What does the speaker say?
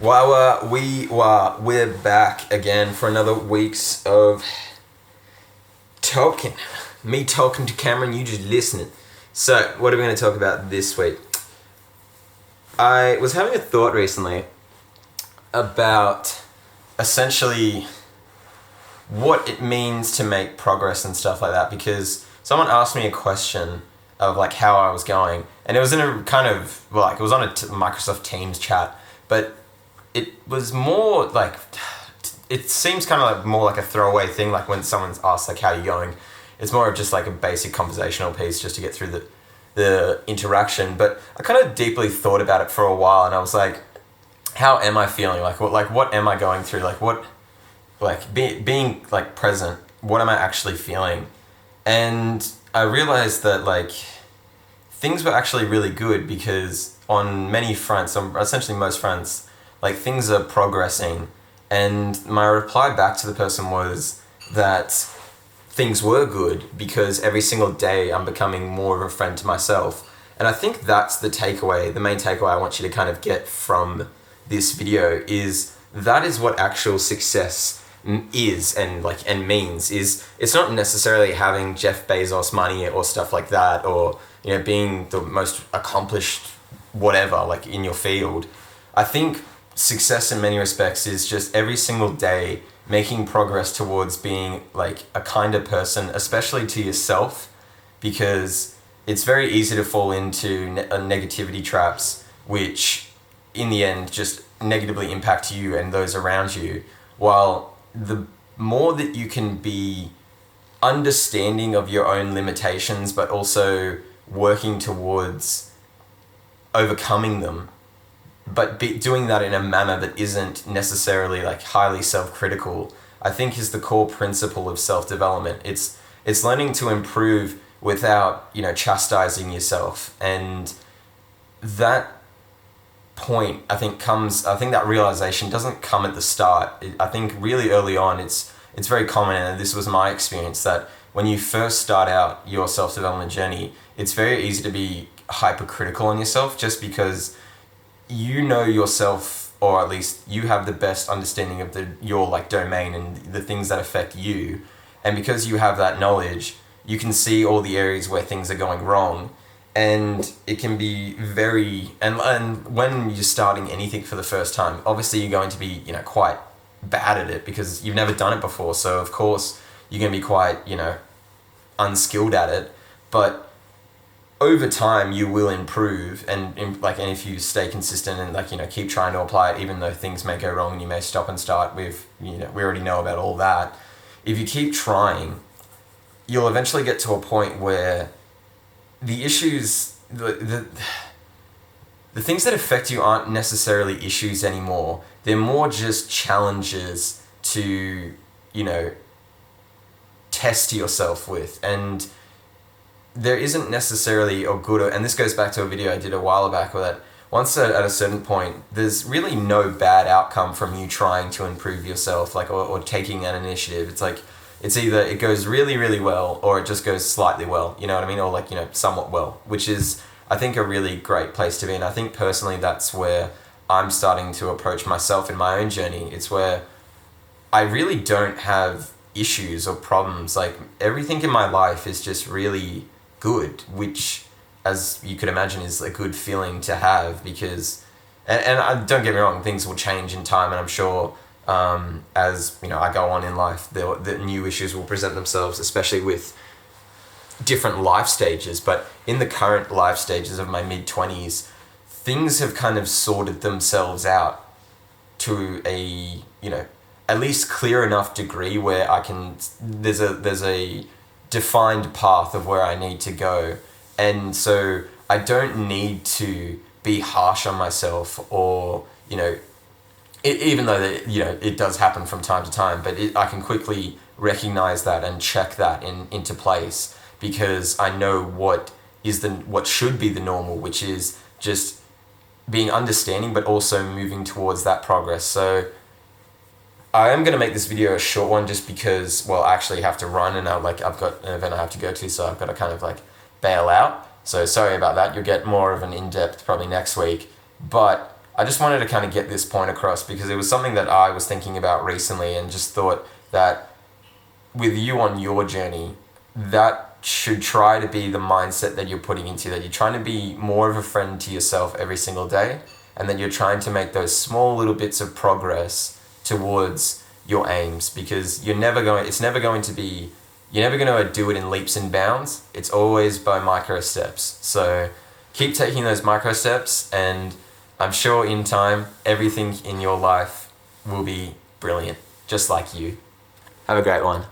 Well, we're back again for another week's of talking. Me talking to Cameron, you just listening. So, what are we going to talk about this week? I was having a thought recently about essentially what it means to make progress and stuff like that, because someone asked me a question of like how I was going, and it was in a kind of, it was on a Microsoft Teams chat, but it was more like, it seems kind of like more like a throwaway thing, like when someone's asked like how you going, it's more of just like a basic conversational piece just to get through the interaction. But I kind of deeply thought about it for a while, and I was like, how am I feeling? What am I going through? Being like present, what am I actually feeling? And I realized that like things were actually really good, because on many fronts, on essentially most fronts, like things are progressing. And my reply back to the person was that things were good because every single day I'm becoming more of a friend to myself. And I think that's the takeaway, the main takeaway I want you to kind of get from this video, is that is what actual success is and means. Is it's not necessarily having Jeff Bezos money or stuff like that, or being the most accomplished whatever like in your field. I think success in many respects is just every single day making progress towards being like a kinder person, especially to yourself, because it's very easy to fall into negativity traps, which in the end just negatively impact you and those around you. While the more that you can be understanding of your own limitations, but also working towards overcoming them, but doing that in a manner that isn't necessarily like highly self-critical, I think is the core principle of self-development. It's learning to improve without chastising yourself. And that point, I think that realization doesn't come at the start. I think really early on, it's very common, and this was my experience, that when you first start out your self-development journey, it's very easy to be hypercritical on yourself, just because you know yourself, or at least you have the best understanding of your like domain and the things that affect you. And because you have that knowledge, you can see all the areas where things are going wrong. And it can be very, and when you're starting anything for the first time, obviously you're going to be, quite bad at it because you've never done it before. So of course you're going to be quite, unskilled at it. But over time you will improve, and if you stay consistent and keep trying to apply it, even though things may go wrong and you may stop and start with, we already know about all that. If you keep trying, you'll eventually get to a point where the issues, the things that affect you aren't necessarily issues anymore. They're more just challenges to, test yourself with. And there isn't necessarily a good, and this goes back to a video I did a while back, where that once at a certain point, there's really no bad outcome from you trying to improve yourself, or taking an initiative. It's like, it's either it goes really, really well, or it just goes slightly well, you know what I mean? Or somewhat well, which is, I think, a really great place to be. And I think personally that's where I'm starting to approach myself in my own journey. It's where I really don't have issues or problems. Like, everything in my life is just really good, which, as you could imagine, is a good feeling to have, because, and I, don't get me wrong, things will change in time, and I'm sure as I go on in life, the new issues will present themselves, especially with different life stages. But in the current life stages of my mid-20s, things have kind of sorted themselves out to a at least clear enough degree where I can, there's a defined path of where I need to go. And so I don't need to be harsh on myself, or even though it does happen from time to time, but I can quickly recognize that and check that into place, because I know what should be the normal, which is just being understanding, but also moving towards that progress. So I am going to make this video a short one, just because, I actually have to run, and I've got an event I have to go to, so I've got to kind of bail out. So sorry about that. You'll get more of an in-depth probably next week. But I just wanted to kind of get this point across because it was something that I was thinking about recently and just thought that with you on your journey, that should try to be the mindset that you're putting into, that you're trying to be more of a friend to yourself every single day, and that you're trying to make those small little bits of progress towards your aims, because you're never going to do it in leaps and bounds. It's always by micro steps. So keep taking those micro steps, and I'm sure in time everything in your life will be brilliant, just like you. Have a great one.